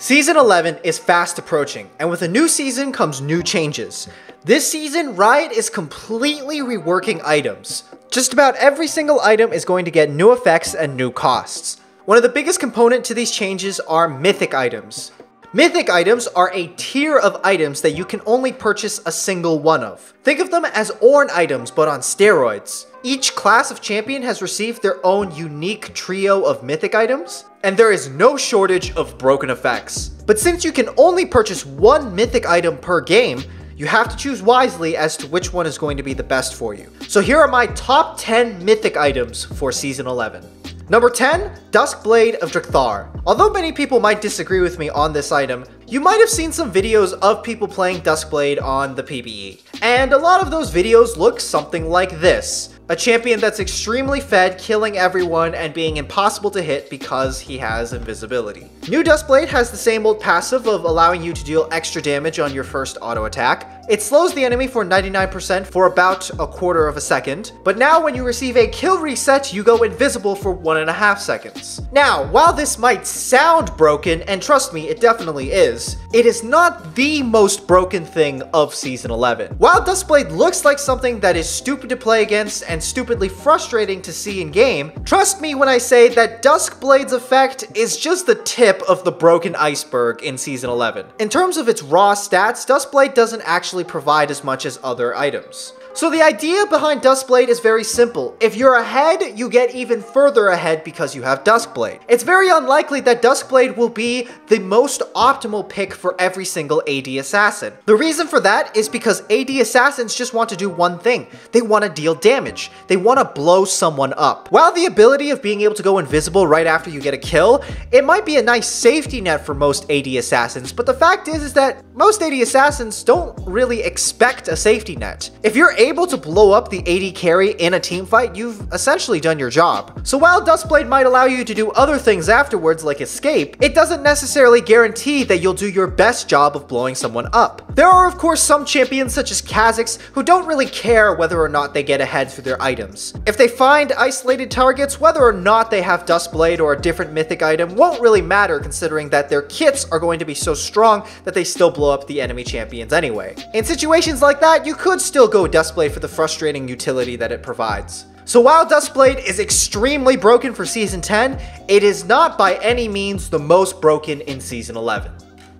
Season 11 is fast approaching, and with a new season comes new changes. This season, Riot is completely reworking items. Just about every single item is going to get new effects and new costs. One of the biggest components to these changes are Mythic items. Mythic items are a tier of items that you can only purchase a single one of. Think of them as Ornn items, but on steroids. Each class of champion has received their own unique trio of Mythic items, and there is no shortage of broken effects. But since you can only purchase one Mythic item per game, you have to choose wisely as to which one is going to be the best for you. So here are my top 10 Mythic items for Season 11. Number 10, Duskblade of Draktharr. Although many people might disagree with me on this item, you might have seen some videos of people playing Duskblade on the PvE. And a lot of those videos look something like this. A champion that's extremely fed, killing everyone, and being impossible to hit because he has invisibility. New Duskblade has the same old passive of allowing you to deal extra damage on your first auto attack. It slows the enemy for 99% for about a quarter of a second, but now when you receive a kill reset, you go invisible for 1.5 seconds. Now, while this might sound broken, and trust me, it definitely is, it is not the most broken thing of Season 11. While Duskblade looks like something that is stupid to play against and stupidly frustrating to see in game, trust me when I say that Duskblade's effect is just the tip of the broken iceberg in Season 11. In terms of its raw stats, Duskblade doesn't actually provide as much as other items. So the idea behind Duskblade is very simple. If you're ahead, you get even further ahead because you have Duskblade. It's very unlikely that Duskblade will be the most optimal pick for every single AD assassin. The reason for that is because AD assassins just want to do one thing. They want to deal damage. They want to blow someone up. While the ability of being able to go invisible right after you get a kill, it might be a nice safety net for most AD assassins, but the fact is that most AD assassins don't really expect a safety net. If you're able to blow up the AD carry in a team fight, you've essentially done your job. So while Duskblade might allow you to do other things afterwards like escape, it doesn't necessarily guarantee that you'll do your best job of blowing someone up. There are of course some champions such as Kha'Zix who don't really care whether or not they get ahead through their items. If they find isolated targets, whether or not they have Duskblade or a different mythic item won't really matter, considering that their kits are going to be so strong that they still blow up the enemy champions anyway. In situations like that, you could still go Duskblade for the frustrating utility that it provides. So while Duskblade is extremely broken for Season 10, it is not by any means the most broken in Season 11.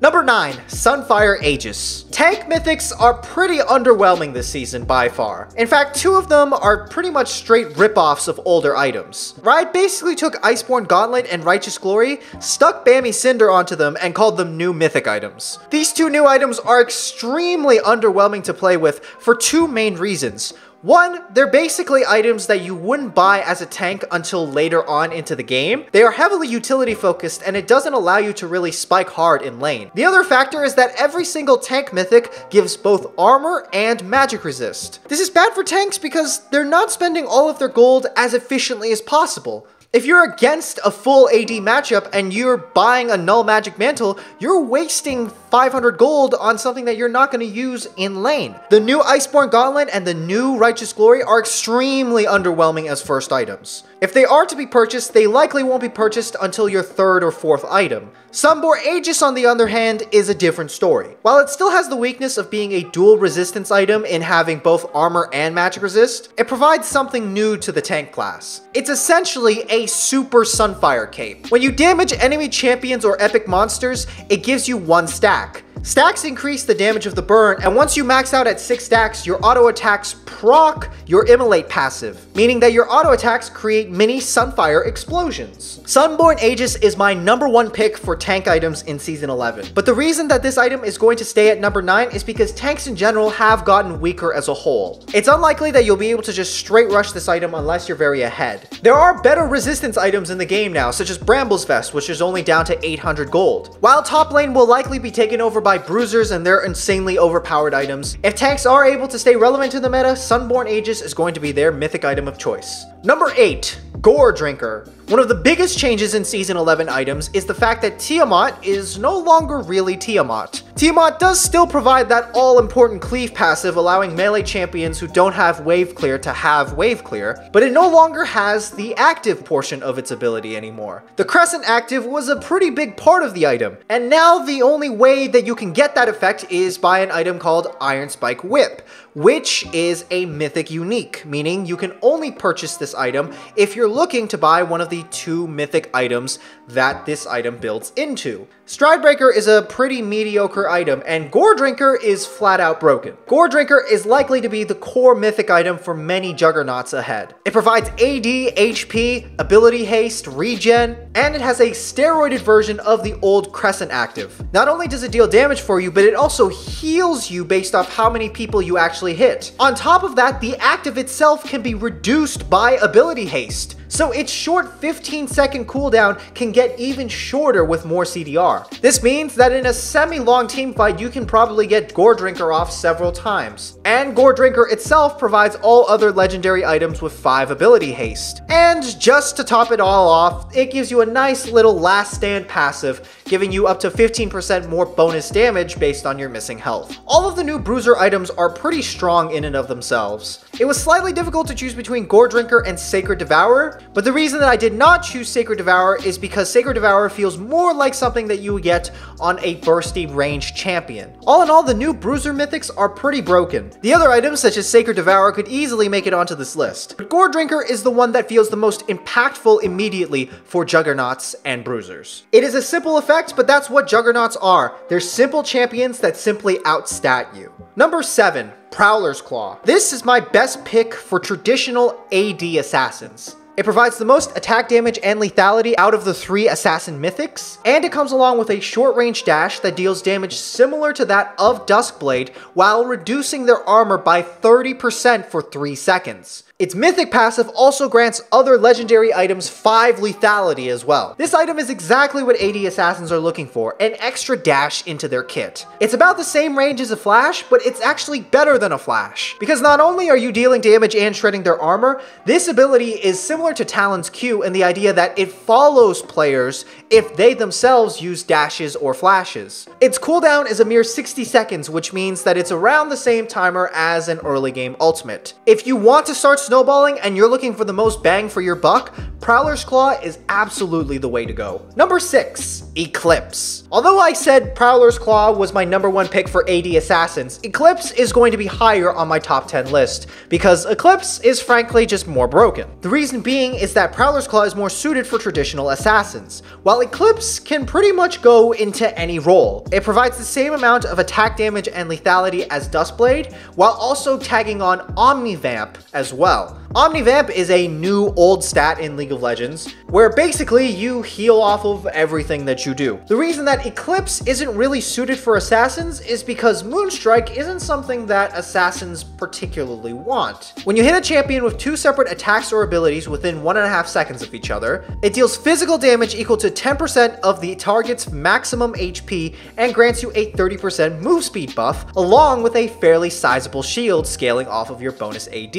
Number 9, Sunborn Aegis. Tank mythics are pretty underwhelming this season by far. In fact, 2 of them are pretty much straight ripoffs of older items. Riot basically took Iceborne Gauntlet and Righteous Glory, stuck Bammy Cinder onto them, and called them new mythic items. These 2 new items are extremely underwhelming to play with for 2 main reasons. One, they're basically items that you wouldn't buy as a tank until later on into the game. They are heavily utility focused and it doesn't allow you to really spike hard in lane. The other factor is that every single tank mythic gives both armor and magic resist. This is bad for tanks because they're not spending all of their gold as efficiently as possible. If you're against a full AD matchup and you're buying a null magic mantle, you're wasting 500 gold on something that you're not going to use in lane. The new Iceborne Gauntlet and the new Righteous Glory are extremely underwhelming as first items. If they are to be purchased, they likely won't be purchased until your 3rd or 4th item. Sunborn Aegis, on the other hand, is a different story. While it still has the weakness of being a dual resistance item in having both armor and magic resist, it provides something new to the tank class. It's essentially a super Sunfire cape. When you damage enemy champions or epic monsters, it gives you 1 stack. Stacks increase the damage of the burn, and once you max out at 6 stacks, your auto attacks proc your Immolate passive, meaning that your auto attacks create mini Sunfire explosions. Sunborn Aegis is my number 1 pick for tank items in Season 11, but the reason that this item is going to stay at number 9 is because tanks in general have gotten weaker as a whole. It's unlikely that you'll be able to just straight rush this item unless you're very ahead. There are better resistance items in the game now, such as Bramble's Vest, which is only down to 800 gold. While top lane will likely be taken over by bruisers and their insanely overpowered items, if tanks are able to stay relevant to the meta, Sunborn Aegis is going to be their mythic item of choice. Number 8, Goredrinker. One of the biggest changes in Season 11 items is the fact that Tiamat is no longer really Tiamat. Tiamat does still provide that all-important cleave passive, allowing melee champions who don't have wave clear to have wave clear, but it no longer has the active portion of its ability anymore. The Crescent active was a pretty big part of the item, and now the only way that you can get that effect is by an item called Iron Spike Whip, which is a mythic unique, meaning you can only purchase this item if you're looking to buy one of the 2 mythic items that this item builds into. Stridebreaker is a pretty mediocre item, and Goredrinker is flat out broken. Goredrinker is likely to be the core mythic item for many juggernauts ahead. It provides AD, HP, ability haste, regen, and it has a steroided version of the old Crescent active. Not only does it deal damage for you, but it also heals you based off how many people you actually hit. On top of that, the active itself can be reduced by ability haste, so its short 15-second cooldown can get even shorter with more CDR. This means that in a semi-long teamfight, you can probably get Goredrinker off several times. And Goredrinker itself provides all other legendary items with 5 ability haste. And just to top it all off, it gives you a nice little last stand passive, giving you up to 15% more bonus damage based on your missing health. All of the new bruiser items are pretty strong in and of themselves. It was slightly difficult to choose between Goredrinker and Sacred Devourer, but the reason that I did not choose Sacred Devourer is because Sacred Devourer feels more like something that you would get on a bursty ranged champion. All in all, the new bruiser mythics are pretty broken. The other items such as Sacred Devourer could easily make it onto this list, but Goredrinker is the one that feels the most impactful immediately for juggernauts and bruisers. It is a simple effect, but that's what juggernauts are. They're simple champions that simply outstat you. Number 7, Prowler's Claw. This is my best pick for traditional AD assassins. It provides the most attack damage and lethality out of the 3 assassin mythics, and it comes along with a short range dash that deals damage similar to that of Duskblade while reducing their armor by 30% for 3 seconds. Its mythic passive also grants other legendary items 5 lethality as well. This item is exactly what AD assassins are looking for, an extra dash into their kit. It's about the same range as a flash, but it's actually better than a flash, because not only are you dealing damage and shredding their armor, this ability is similar to Talon's Q in the idea that it follows players if they themselves use dashes or flashes. Its cooldown is a mere 60 seconds, which means that it's around the same timer as an early game ultimate. If you want to start snowballing and you're looking for the most bang for your buck, Prowler's Claw is absolutely the way to go. Number 6, Eclipse. Although I said Prowler's Claw was my number 1 pick for AD assassins, Eclipse is going to be higher on my top 10 list, because Eclipse is frankly just more broken. The reason being is that Prowler's Claw is more suited for traditional assassins, while Eclipse can pretty much go into any role. It provides the same amount of attack damage and lethality as Duskblade, while also tagging on Omnivamp as well. Omnivamp is a new old stat in League of Legends, where basically you heal off of everything that you do. The reason that Eclipse isn't really suited for assassins is because Moonstrike isn't something that assassins particularly want. When you hit a champion with 2 separate attacks or abilities within 1.5 seconds of each other, it deals physical damage equal to 10% of the target's maximum HP and grants you a 30% move speed buff, along with a fairly sizable shield scaling off of your bonus AD.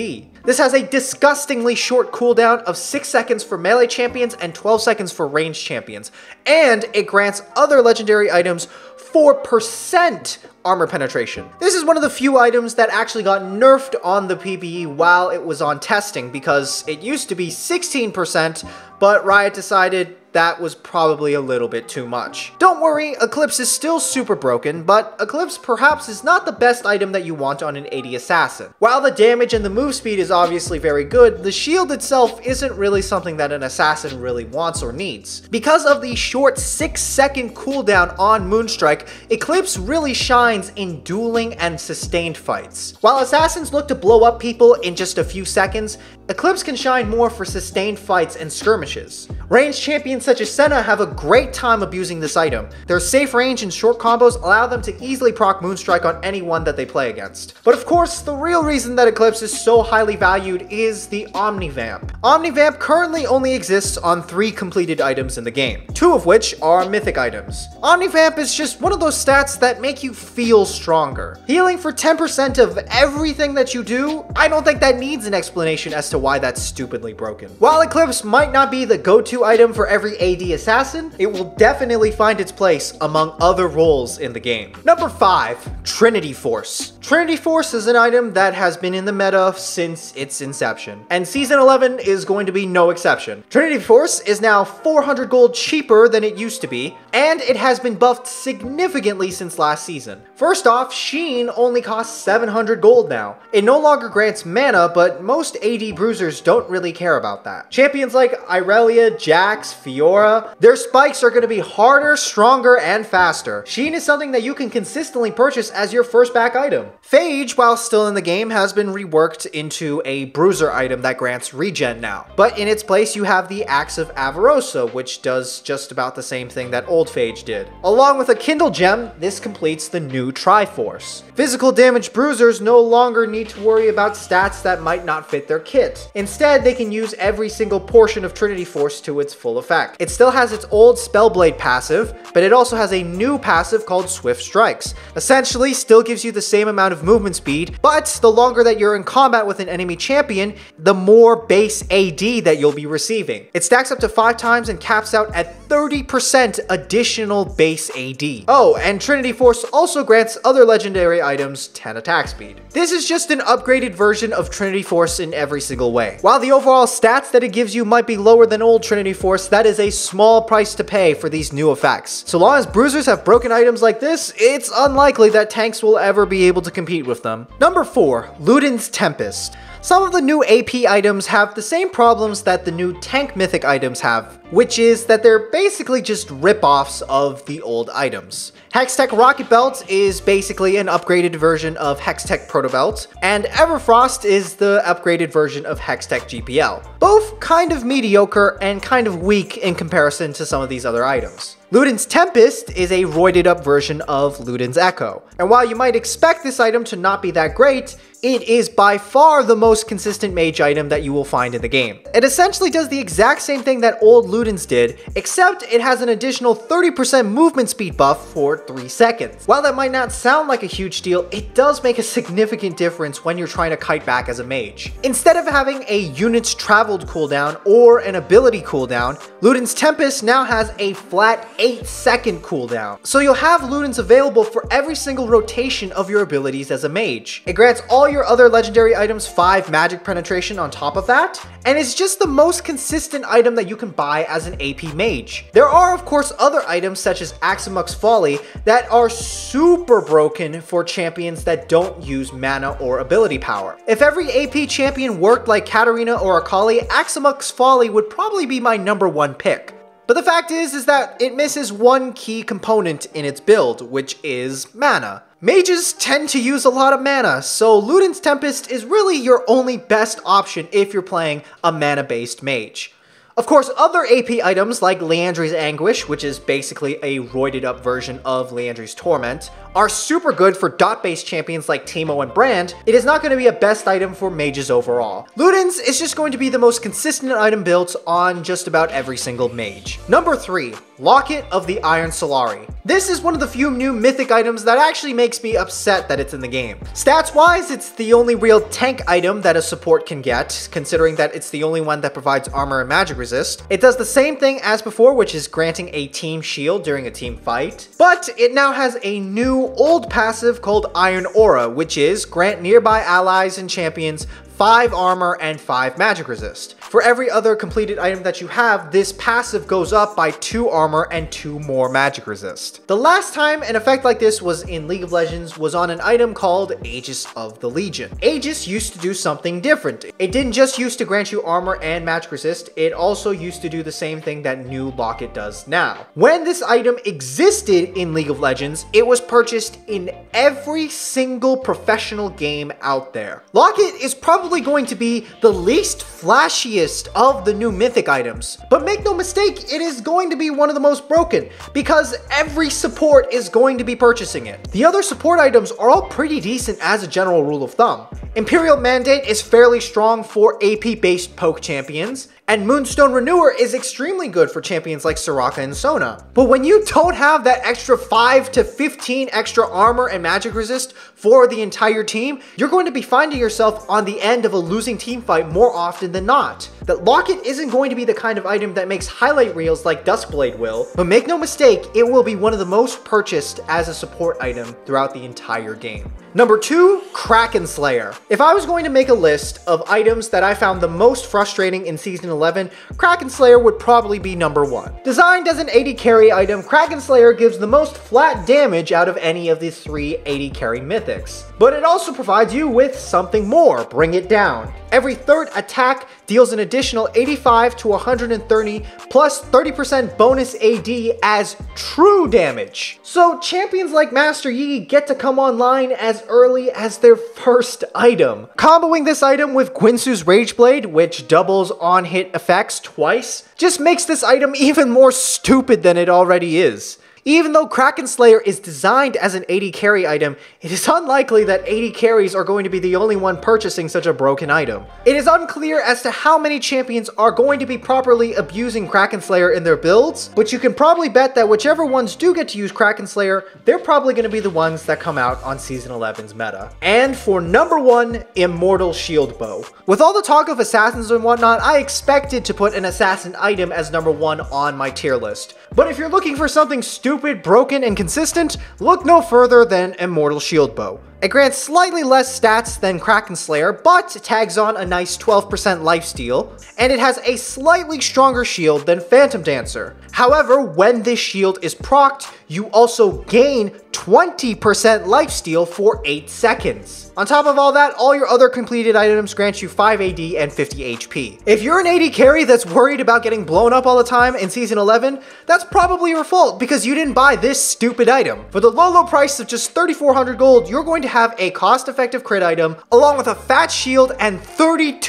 This has a disgustingly short cooldown of 6 seconds for melee champions and 12 seconds for ranged champions, and it grants other legendary items 4% armor penetration. This is one of the few items that actually got nerfed on the PvE while it was on testing, because it used to be 16%, but Riot decided that was probably a little bit too much. Don't worry, Eclipse is still super broken, but Eclipse perhaps is not the best item that you want on an AD assassin. While the damage and the move speed is obviously very good, the shield itself isn't really something that an assassin really wants or needs. Because of the short 6-second cooldown on Moonstrike, Eclipse really shines in dueling and sustained fights. While assassins look to blow up people in just a few seconds, Eclipse can shine more for sustained fights and skirmishes. Ranged champions such as Senna have a great time abusing this item. Their safe range and short combos allow them to easily proc Moonstrike on anyone that they play against. But of course, the real reason that Eclipse is so highly valued is the Omnivamp. Omnivamp currently only exists on 3 completed items in the game, 2 of which are mythic items. Omnivamp is just one of those stats that make you feel stronger. Healing for 10% of everything that you do, I don't think that needs an explanation as to to why that's stupidly broken. While Eclipse might not be the go-to item for every AD assassin, it will definitely find its place among other roles in the game. Number 5, Trinity Force. Trinity Force is an item that has been in the meta since its inception, and Season 11 is going to be no exception. Trinity Force is now 400 gold cheaper than it used to be, and it has been buffed significantly since last season. First off, Sheen only costs 700 gold now. It no longer grants mana, but most AD bruisers don't really care about that. Champions like Irelia, Jax, Fiora, their spikes are going to be harder, stronger, and faster. Sheen is something that you can consistently purchase as your first back item. Phage, while still in the game, has been reworked into a bruiser item that grants regen now. But in its place, you have the Axe of Avarosa, which does just about the same thing that old Phage did. Along with a Kindle gem, this completes the new Triforce. Physical damage bruisers no longer need to worry about stats that might not fit their kit. Instead, they can use every single portion of Trinity Force to its full effect. It still has its old Spellblade passive, but it also has a new passive called Swift Strikes. Essentially, still gives you the same amount of movement speed, but the longer that you're in combat with an enemy champion, the more base AD that you'll be receiving. It stacks up to 5 times and caps out at 30% additional base AD. Oh, and Trinity Force also grants other legendary items 10 attack speed. This is just an upgraded version of Trinity Force in every single way. While the overall stats that it gives you might be lower than old Trinity Force, that is a small price to pay for these new effects. So long as bruisers have broken items like this, it's unlikely that tanks will ever be able to compete with them. Number 4, Luden's Tempest. Some of the new AP items have the same problems that the new tank mythic items have, which is that they're basically just rip-offs of the old items. Hextech Rocket Belt is basically an upgraded version of Hextech Proto Belt, and Everfrost is the upgraded version of Hextech GPL. Both kind of mediocre and kind of weak in comparison to some of these other items. Luden's Tempest is a roided up version of Luden's Echo, and while you might expect this item to not be that great, it is by far the most consistent mage item that you will find in the game. It essentially does the exact same thing that old Luden's did, except it has an additional 30% movement speed buff for 3 seconds. While that might not sound like a huge deal, it does make a significant difference when you're trying to kite back as a mage. Instead of having a units traveled cooldown or an ability cooldown, Luden's Tempest now has a flat 8-second cooldown. So you'll have Ludens available for every single rotation of your abilities as a mage. It grants all your other legendary items 5 magic penetration on top of that, and it's just the most consistent item that you can buy as an AP mage. There are of course other items such as Aximux Folly that are super broken for champions that don't use mana or ability power. If every AP champion worked like Katarina or Akali, Aximux Folly would probably be my number 1 pick. But the fact is that it misses one key component in its build, which is mana. Mages tend to use a lot of mana, so Luden's Tempest is really your only best option if you're playing a mana-based mage. Of course, other AP items like Liandry's Anguish, which is basically a roided up version of Liandry's Torment, are super good for dot-based champions like Teemo and Brand. It is not going to be a best item for mages overall. Luden's is just going to be the most consistent item built on just about every single mage. Number 3, Locket of the Iron Solari. This is one of the few new mythic items that actually makes me upset that it's in the game. Stats-wise, it's the only real tank item that a support can get, considering that it's the only one that provides armor and magic resist. It does the same thing as before, which is granting a team shield during a team fight, but it now has a new old passive called Iron Aura, which is grant nearby allies and champions 5 armor and 5 magic resist. For every other completed item that you have, this passive goes up by 2 armor and 2 more magic resist. The last time an effect like this was in League of Legends was on an item called Aegis of the Legion. Aegis used to do something different. It didn't just used to grant you armor and magic resist, it also used to do the same thing that new Locket does now. When this item existed in League of Legends, it was purchased in every single professional game out there. Locket is probably going to be the least flashiest of the new mythic items, but make no mistake, it is going to be one of the most broken because every support is going to be purchasing it. The other support items are all pretty decent as a general rule of thumb. Imperial Mandate is fairly strong for AP based poke champions, And Moonstone Renewer is extremely good for champions like Soraka and Sona. But when you don't have that extra 5 to 15 extra armor and magic resist for the entire team, you're going to be finding yourself on the end of a losing team fight more often than not. That Locket isn't going to be the kind of item that makes highlight reels like Duskblade will, but make no mistake, it will be one of the most purchased as a support item throughout the entire game. Number 2, Kraken Slayer. If I was going to make a list of items that I found the most frustrating in Season 11, Kraken Slayer would probably be number 1. Designed as an 80 carry item, Kraken Slayer gives the most flat damage out of any of the 3 80 carry mythics. But it also provides you with something more, Bring It Down. Every third attack deals an additional 85 to 130 plus 30% bonus AD as true damage. So champions like Master Yi get to come online as early as their first item. Comboing this item with Guinsoo's Rageblade, which doubles on-hit effects twice, just makes this item even more stupid than it already is. Even though Kraken Slayer is designed as an 80 carry item, it is unlikely that 80 carries are going to be the only one purchasing such a broken item. It is unclear as to how many champions are going to be properly abusing Kraken Slayer in their builds, but you can probably bet that whichever ones do get to use Kraken Slayer, they're probably going to be the ones that come out on Season 11's meta. And for number 1, Immortal Shieldbow. With all the talk of assassins and whatnot, I expected to put an assassin item as number 1 on my tier list. But if you're looking for something stupid, broken, and consistent, look no further than Immortal Shieldbow. It grants slightly less stats than Kraken Slayer, but tags on a nice 12% lifesteal, and it has a slightly stronger shield than Phantom Dancer. However, when this shield is procced, you also gain 20% lifesteal for 8 seconds. On top of all that, all your other completed items grant you 5 AD and 50 HP. If you're an 80 carry that's worried about getting blown up all the time in Season 11, that's probably your fault because you didn't buy this stupid item. For the low price of just 3,400 gold, you're going to have a cost-effective crit item along with a fat shield and 32%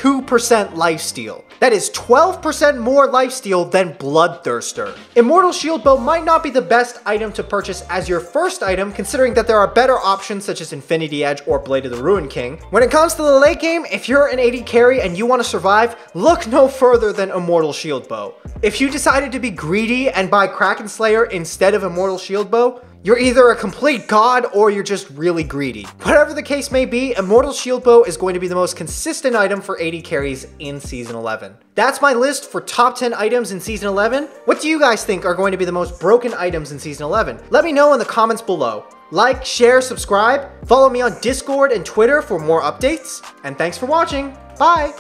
lifesteal. That is 12% more lifesteal than Bloodthirster. Immortal Shieldbow might not be the best item to purchase as your first item, considering that there are better options such as Infinity Edge or Blade of the Ruined King. When it comes to the late game, if you're an 80 carry and you want to survive, look no further than Immortal Shieldbow. If you decided to be greedy and buy Kraken Slayer instead of Immortal Shieldbow, you're either a complete god or you're just really greedy. Whatever the case may be, Immortal Shieldbow is going to be the most consistent item for 80 carries in Season 11. That's my list for top 10 items in Season 11. What do you guys think are going to be the most broken items in Season 11? Let me know in the comments below. Like, share, subscribe, follow me on Discord and Twitter for more updates, and thanks for watching. Bye!